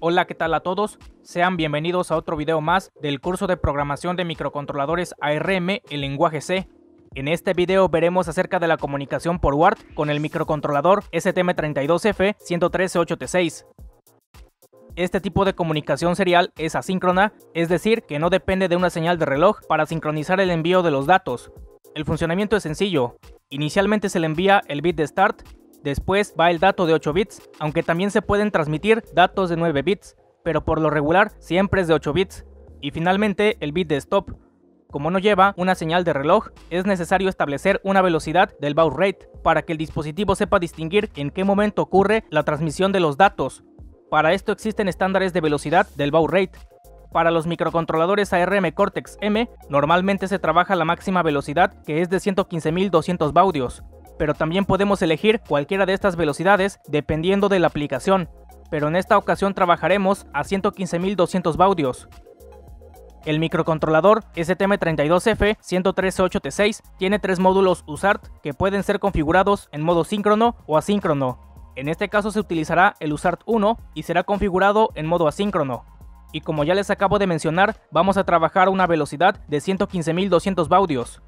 Hola, ¿qué tal a todos? Sean bienvenidos a otro video más del curso de programación de microcontroladores ARM en lenguaje C. En este video veremos acerca de la comunicación por UART con el microcontrolador STM32F113-8T6. Este tipo de comunicación serial es asíncrona, es decir, que no depende de una señal de reloj para sincronizar el envío de los datos. El funcionamiento es sencillo. Inicialmente se le envía el bit de start, después va el dato de 8 bits, aunque también se pueden transmitir datos de 9 bits, pero por lo regular siempre es de 8 bits. Y finalmente el bit de stop. Como no lleva una señal de reloj, es necesario establecer una velocidad del baud rate para que el dispositivo sepa distinguir en qué momento ocurre la transmisión de los datos. Para esto existen estándares de velocidad del baud rate. Para los microcontroladores ARM Cortex-M, normalmente se trabaja la máxima velocidad, que es de 115.200 baudios, pero también podemos elegir cualquiera de estas velocidades dependiendo de la aplicación, pero en esta ocasión trabajaremos a 115.200 baudios. El microcontrolador STM32F113-8T6 tiene 3 módulos USART que pueden ser configurados en modo síncrono o asíncrono. En este caso se utilizará el USART 1 y será configurado en modo asíncrono. Y como ya les acabo de mencionar, vamos a trabajar a una velocidad de 115.200 baudios.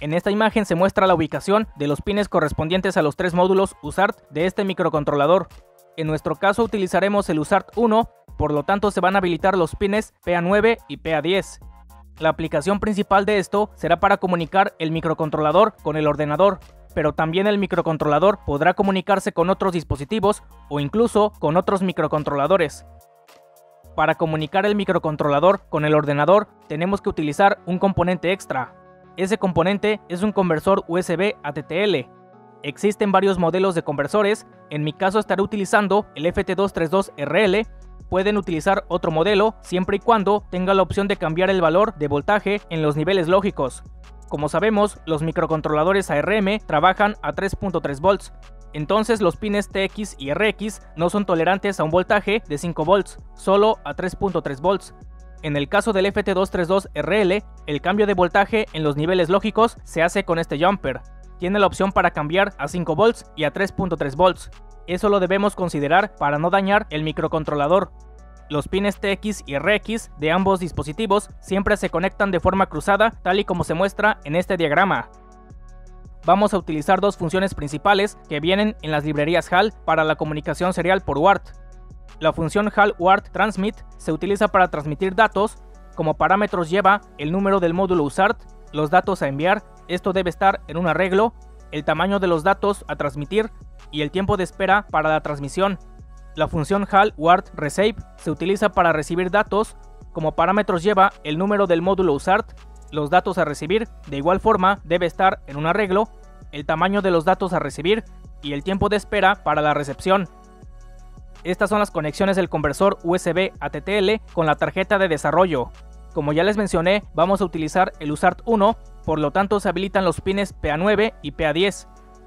En esta imagen se muestra la ubicación de los pines correspondientes a los 3 módulos USART de este microcontrolador. En nuestro caso utilizaremos el USART 1, por lo tanto se van a habilitar los pines PA9 y PA10. La aplicación principal de esto será para comunicar el microcontrolador con el ordenador, pero también el microcontrolador podrá comunicarse con otros dispositivos o incluso con otros microcontroladores. Para comunicar el microcontrolador con el ordenador tenemos que utilizar un componente extra. Ese componente es un conversor USB a TTL. Existen varios modelos de conversores, en mi caso estaré utilizando el FT232RL, pueden utilizar otro modelo siempre y cuando tenga la opción de cambiar el valor de voltaje en los niveles lógicos. Como sabemos, los microcontroladores ARM trabajan a 3.3 volts, entonces los pines TX y RX no son tolerantes a un voltaje de 5 volts, solo a 3.3 volts. En el caso del FT232RL, el cambio de voltaje en los niveles lógicos se hace con este jumper. Tiene la opción para cambiar a 5 volts y a 3.3 volts. Eso lo debemos considerar para no dañar el microcontrolador. Los pines TX y RX de ambos dispositivos siempre se conectan de forma cruzada, tal y como se muestra en este diagrama. Vamos a utilizar dos funciones principales que vienen en las librerías HAL para la comunicación serial por UART. La función HAL UART Transmit se utiliza para transmitir datos. Como parámetros lleva el número del módulo USART, los datos a enviar, esto debe estar en un arreglo, el tamaño de los datos a transmitir y el tiempo de espera para la transmisión. La función HAL UART Receive se utiliza para recibir datos. Como parámetros lleva el número del módulo USART, los datos a recibir, de igual forma debe estar en un arreglo, el tamaño de los datos a recibir y el tiempo de espera para la recepción. Estas son las conexiones del conversor USB a TTL con la tarjeta de desarrollo. Como ya les mencioné, vamos a utilizar el USART 1, por lo tanto se habilitan los pines PA9 y PA10.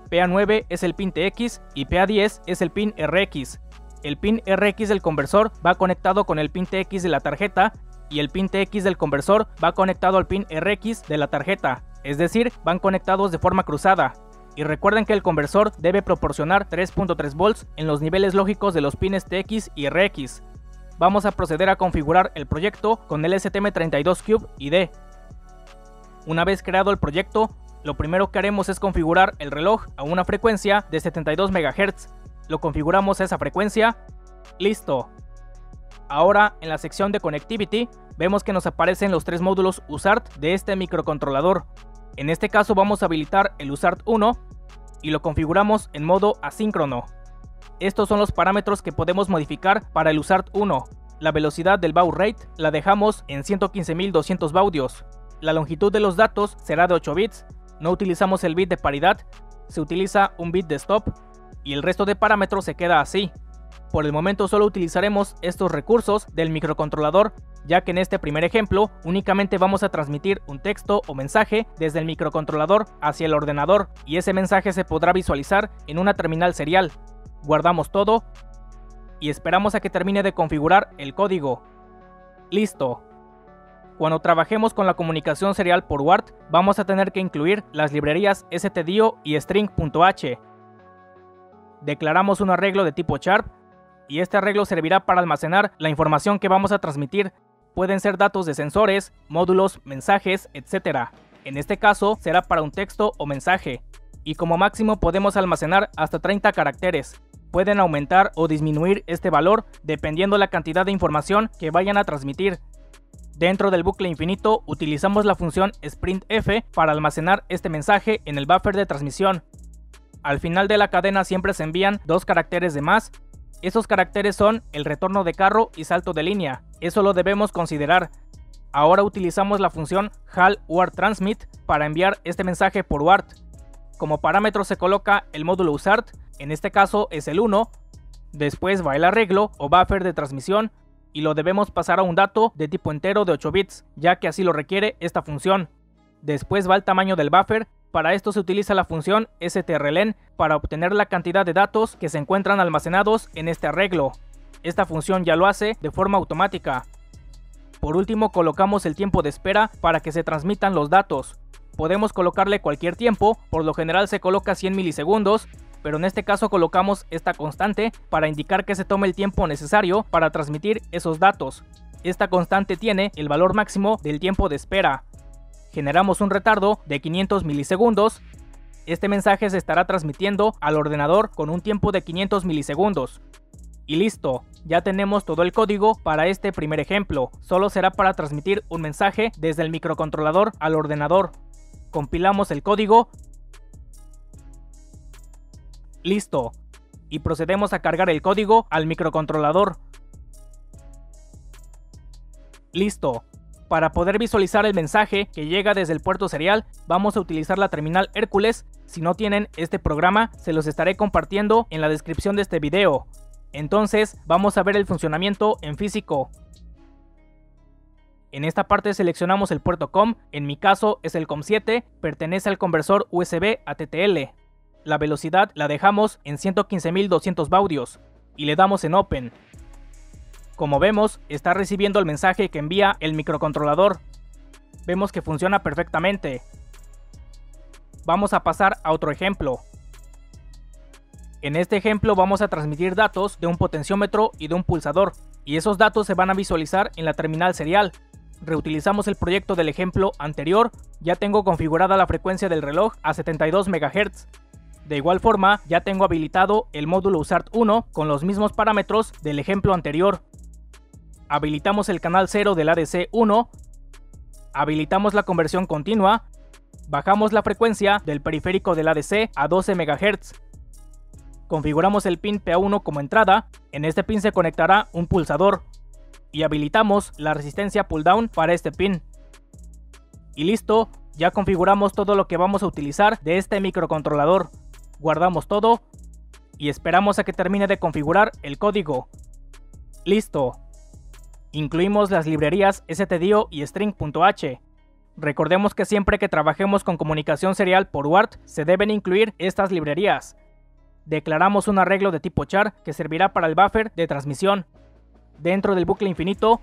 PA9 es el pin TX y PA10 es el pin RX. El pin RX del conversor va conectado con el pin TX de la tarjeta y el pin TX del conversor va conectado al pin RX de la tarjeta, es decir, van conectados de forma cruzada. Y recuerden que el conversor debe proporcionar 3.3 volts en los niveles lógicos de los pines TX y RX. Vamos a proceder a configurar el proyecto con el STM32Cube ID. Una vez creado el proyecto, lo primero que haremos es configurar el reloj a una frecuencia de 72 MHz. Lo configuramos a esa frecuencia. Listo. Ahora en la sección de Connectivity vemos que nos aparecen los 3 módulos USART de este microcontrolador. En este caso vamos a habilitar el USART 1 y lo configuramos en modo asíncrono. Estos son los parámetros que podemos modificar para el USART 1. La velocidad del baud rate la dejamos en 115.200 baudios. La longitud de los datos será de 8 bits. No utilizamos el bit de paridad, se utiliza un bit de stop y el resto de parámetros se queda así. Por el momento solo utilizaremos estos recursos del microcontrolador, ya que en este primer ejemplo únicamente vamos a transmitir un texto o mensaje desde el microcontrolador hacia el ordenador y ese mensaje se podrá visualizar en una terminal serial. Guardamos todo y esperamos a que termine de configurar el código. Listo. Cuando trabajemos con la comunicación serial por UART, vamos a tener que incluir las librerías stdio y string.h. Declaramos un arreglo de tipo sharp y este arreglo servirá para almacenar la información que vamos a transmitir. Pueden ser datos de sensores, módulos, mensajes, etc. En este caso será para un texto o mensaje, y como máximo podemos almacenar hasta 30 caracteres. Pueden aumentar o disminuir este valor dependiendo la cantidad de información que vayan a transmitir. Dentro del bucle infinito utilizamos la función sprintf para almacenar este mensaje en el buffer de transmisión. Al final de la cadena siempre se envían 2 caracteres de más. Esos caracteres son el retorno de carro y salto de línea. Eso lo debemos considerar. Ahora utilizamos la función HAL_UART_TRANSMIT para enviar este mensaje por UART. Como parámetro se coloca el módulo USART, en este caso es el 1. Después va el arreglo o buffer de transmisión y lo debemos pasar a un dato de tipo entero de 8 bits, ya que así lo requiere esta función. Después va el tamaño del buffer. Para esto se utiliza la función strlen para obtener la cantidad de datos que se encuentran almacenados en este arreglo. Esta función ya lo hace de forma automática. Por último colocamos el tiempo de espera para que se transmitan los datos. Podemos colocarle cualquier tiempo, por lo general se coloca 100 milisegundos, pero en este caso colocamos esta constante para indicar que se tome el tiempo necesario para transmitir esos datos. Esta constante tiene el valor máximo del tiempo de espera. Generamos un retardo de 500 milisegundos. Este mensaje se estará transmitiendo al ordenador con un tiempo de 500 milisegundos. Y listo, ya tenemos todo el código para este primer ejemplo. Solo será para transmitir un mensaje desde el microcontrolador al ordenador. Compilamos el código. Listo. Y procedemos a cargar el código al microcontrolador. Listo. Para poder visualizar el mensaje que llega desde el puerto serial, vamos a utilizar la terminal Hércules. Si no tienen este programa, se los estaré compartiendo en la descripción de este video. Entonces, vamos a ver el funcionamiento en físico. En esta parte seleccionamos el puerto COM, en mi caso es el COM7, pertenece al conversor USB a TTL. La velocidad la dejamos en 115.200 baudios y le damos en Open. Como vemos, está recibiendo el mensaje que envía el microcontrolador. Vemos que funciona perfectamente. Vamos a pasar a otro ejemplo. En este ejemplo vamos a transmitir datos de un potenciómetro y de un pulsador, y esos datos se van a visualizar en la terminal serial. Reutilizamos el proyecto del ejemplo anterior, ya tengo configurada la frecuencia del reloj a 72 MHz. De igual forma, ya tengo habilitado el módulo USART1 con los mismos parámetros del ejemplo anterior. Habilitamos el canal 0 del ADC1, habilitamos la conversión continua, bajamos la frecuencia del periférico del ADC a 12 MHz. Configuramos el pin PA1 como entrada, en este pin se conectará un pulsador y habilitamos la resistencia pull down para este pin. Y listo, ya configuramos todo lo que vamos a utilizar de este microcontrolador. Guardamos todo y esperamos a que termine de configurar el código. Listo. Incluimos las librerías stdio y string.h. Recordemos que siempre que trabajemos con comunicación serial por UART se deben incluir estas librerías. Declaramos un arreglo de tipo char que servirá para el buffer de transmisión. Dentro del bucle infinito,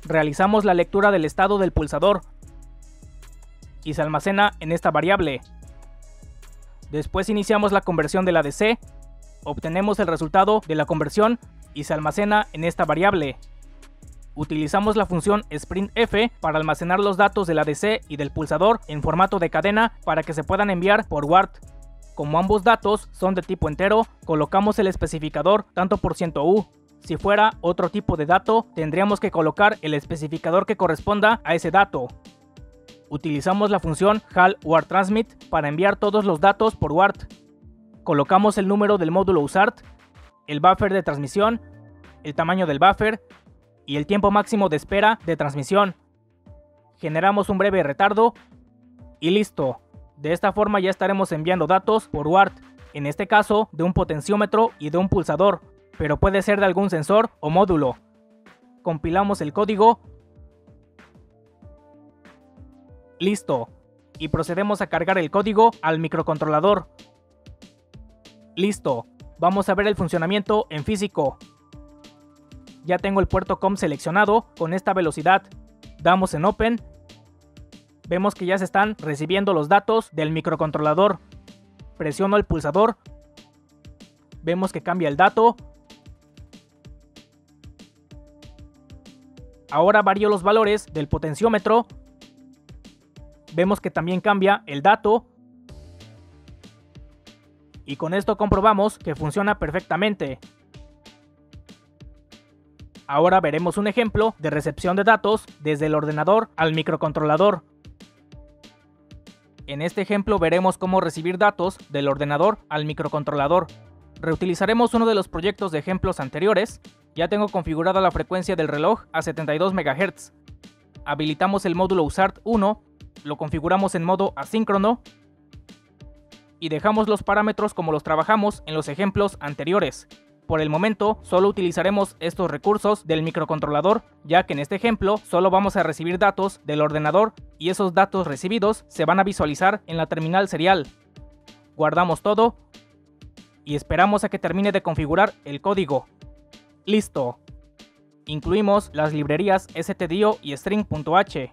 realizamos la lectura del estado del pulsador y se almacena en esta variable. Después iniciamos la conversión del ADC, obtenemos el resultado de la conversión y se almacena en esta variable. Utilizamos la función sprintf para almacenar los datos del ADC y del pulsador en formato de cadena para que se puedan enviar por UART. Como ambos datos son de tipo entero, colocamos el especificador tanto por %u. Si fuera otro tipo de dato, tendríamos que colocar el especificador que corresponda a ese dato. Utilizamos la función HAL_UART_TRANSMIT para enviar todos los datos por UART. Colocamos el número del módulo USART, el buffer de transmisión, el tamaño del buffer y el tiempo máximo de espera de transmisión. Generamos un breve retardo y listo. De esta forma ya estaremos enviando datos por UART, en este caso de un potenciómetro y de un pulsador, pero puede ser de algún sensor o módulo. Compilamos el código. Listo. Y procedemos a cargar el código al microcontrolador. Listo. Vamos a ver el funcionamiento en físico. Ya tengo el puerto COM seleccionado con esta velocidad. Damos en Open. Vemos que ya se están recibiendo los datos del microcontrolador. Presiono el pulsador. Vemos que cambia el dato. Ahora varío los valores del potenciómetro. Vemos que también cambia el dato. Y con esto comprobamos que funciona perfectamente. Ahora veremos un ejemplo de recepción de datos desde el ordenador al microcontrolador. En este ejemplo veremos cómo recibir datos del ordenador al microcontrolador. Reutilizaremos uno de los proyectos de ejemplos anteriores. Ya tengo configurada la frecuencia del reloj a 72 MHz. Habilitamos el módulo USART1, lo configuramos en modo asíncrono y dejamos los parámetros como los trabajamos en los ejemplos anteriores. Por el momento, solo utilizaremos estos recursos del microcontrolador, ya que en este ejemplo solo vamos a recibir datos del ordenador y esos datos recibidos se van a visualizar en la terminal serial. Guardamos todo y esperamos a que termine de configurar el código. ¡Listo! Incluimos las librerías stdio y string.h.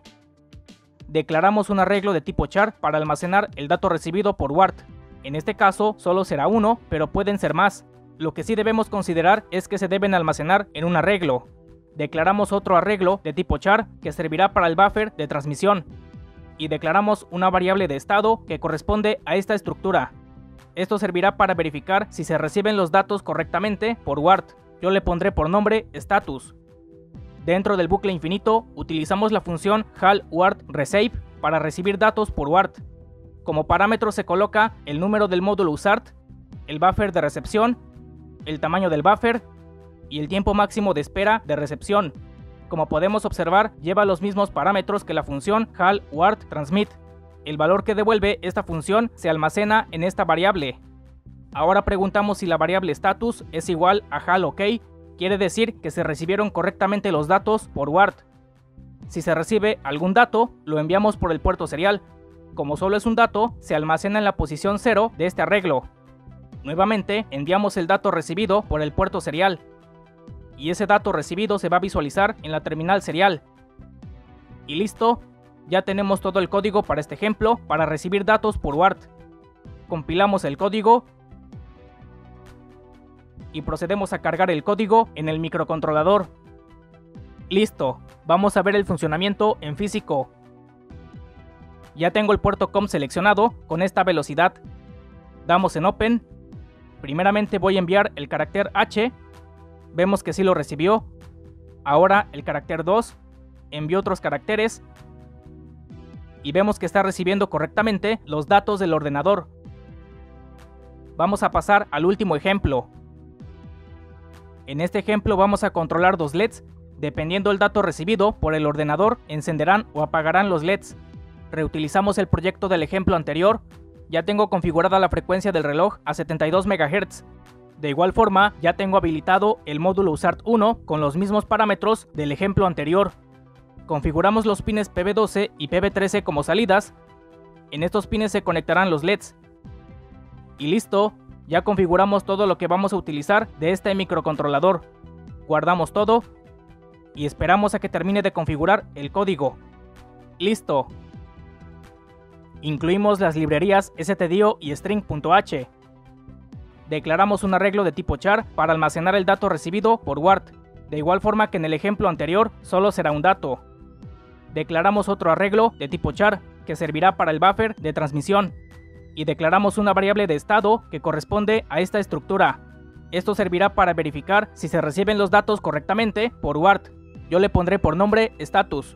Declaramos un arreglo de tipo char para almacenar el dato recibido por WART. En este caso solo será uno, pero pueden ser más. Lo que sí debemos considerar es que se deben almacenar en un arreglo. Declaramos otro arreglo de tipo char que servirá para el buffer de transmisión. Y declaramos una variable de estado que corresponde a esta estructura. Esto servirá para verificar si se reciben los datos correctamente por WART. Yo le pondré por nombre status. Dentro del bucle infinito utilizamos la función HAL-WART-RECEIVE para recibir datos por WART. Como parámetro se coloca el número del módulo USART, el buffer de recepción, el tamaño del buffer y el tiempo máximo de espera de recepción. Como podemos observar, lleva los mismos parámetros que la función HAL-WART-TRANSMIT. El valor que devuelve esta función se almacena en esta variable. Ahora preguntamos si la variable status es igual a HAL-OK, quiere decir que se recibieron correctamente los datos por WART. Si se recibe algún dato, lo enviamos por el puerto serial. Como solo es un dato, se almacena en la posición 0 de este arreglo. Nuevamente, enviamos el dato recibido por el puerto serial. Y ese dato recibido se va a visualizar en la terminal serial. Y listo, ya tenemos todo el código para este ejemplo para recibir datos por WART. Compilamos el código y procedemos a cargar el código en el microcontrolador. Listo, vamos a ver el funcionamiento en físico. Ya tengo el puerto COM seleccionado con esta velocidad. Damos en Open. Primeramente voy a enviar el carácter H. Vemos que sí lo recibió. Ahora el carácter 2. Envío otros caracteres. Y vemos que está recibiendo correctamente los datos del ordenador. Vamos a pasar al último ejemplo. En este ejemplo vamos a controlar dos LEDs. Dependiendo del dato recibido por el ordenador, encenderán o apagarán los LEDs. Reutilizamos el proyecto del ejemplo anterior. Ya tengo configurada la frecuencia del reloj a 72 MHz. De igual forma, ya tengo habilitado el módulo USART1 con los mismos parámetros del ejemplo anterior. Configuramos los pines PB12 y PB13 como salidas. En estos pines se conectarán los LEDs. Y listo, ya configuramos todo lo que vamos a utilizar de este microcontrolador. Guardamos todo y esperamos a que termine de configurar el código. Listo. Incluimos las librerías stdio y string.h. Declaramos un arreglo de tipo char para almacenar el dato recibido por WART, de igual forma que en el ejemplo anterior solo será un dato. Declaramos otro arreglo de tipo char que servirá para el buffer de transmisión y declaramos una variable de estado que corresponde a esta estructura. Esto servirá para verificar si se reciben los datos correctamente por WART. Yo le pondré por nombre status.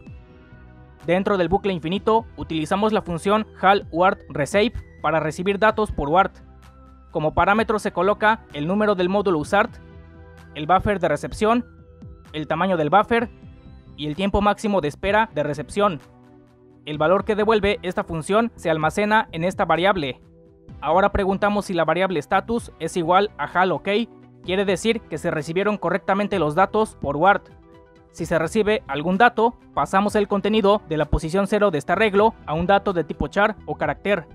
Dentro del bucle infinito utilizamos la función HAL-WART-RECEIVE para recibir datos por WART. Como parámetro se coloca el número del módulo USART, el buffer de recepción, el tamaño del buffer y el tiempo máximo de espera de recepción. El valor que devuelve esta función se almacena en esta variable. Ahora preguntamos si la variable status es igual a HAL-OK, quiere decir que se recibieron correctamente los datos por WART. Si se recibe algún dato, pasamos el contenido de la posición 0 de este arreglo a un dato de tipo char o carácter.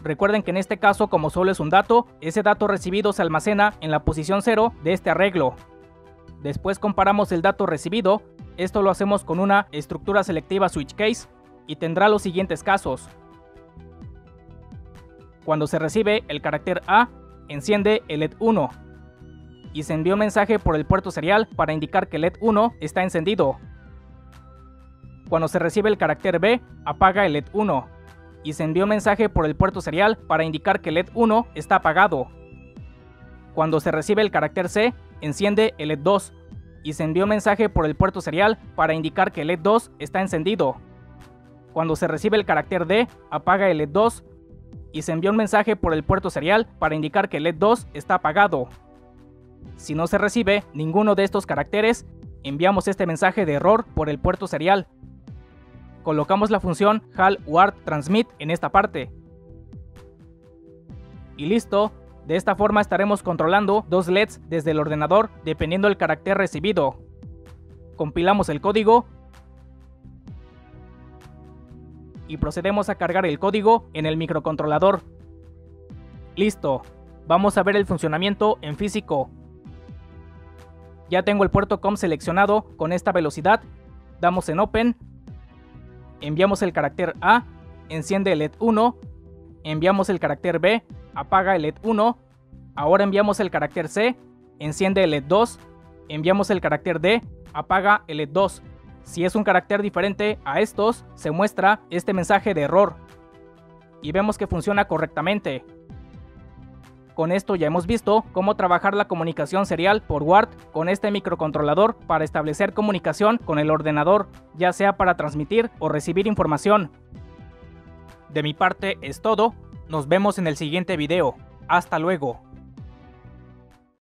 Recuerden que en este caso, como solo es un dato, ese dato recibido se almacena en la posición 0 de este arreglo. Después comparamos el dato recibido. Esto lo hacemos con una estructura selectiva switch case y tendrá los siguientes casos. Cuando se recibe el carácter A, enciende el LED 1 y se envía un mensaje por el puerto serial para indicar que el LED 1 está encendido. Cuando se recibe el carácter B, apaga el LED 1 y se envía un mensaje por el puerto serial para indicar que el LED 1 está apagado. Cuando se recibe el carácter C, enciende el LED 2 y se envía un mensaje por el puerto serial para indicar que el LED 2 está encendido. Cuando se recibe el carácter D, apaga el LED 2 y se envía un mensaje por el puerto serial para indicar que el LED 2 está apagado. Si no se recibe ninguno de estos caracteres, enviamos este mensaje de error por el puerto serial. Colocamos la función HAL UART transmit en esta parte. Y listo. De esta forma estaremos controlando dos LEDs desde el ordenador dependiendo del carácter recibido. Compilamos el código y procedemos a cargar el código en el microcontrolador. Listo. Vamos a ver el funcionamiento en físico. Ya tengo el puerto COM seleccionado con esta velocidad. Damos en Open. Enviamos el carácter A, enciende el LED 1. Enviamos el carácter B, apaga el LED 1. Ahora enviamos el carácter C, enciende el LED 2. Enviamos el carácter D, apaga el LED 2. Si es un carácter diferente a estos, se muestra este mensaje de error. Y vemos que funciona correctamente. Con esto ya hemos visto cómo trabajar la comunicación serial por UART con este microcontrolador para establecer comunicación con el ordenador, ya sea para transmitir o recibir información. De mi parte es todo, nos vemos en el siguiente video. Hasta luego.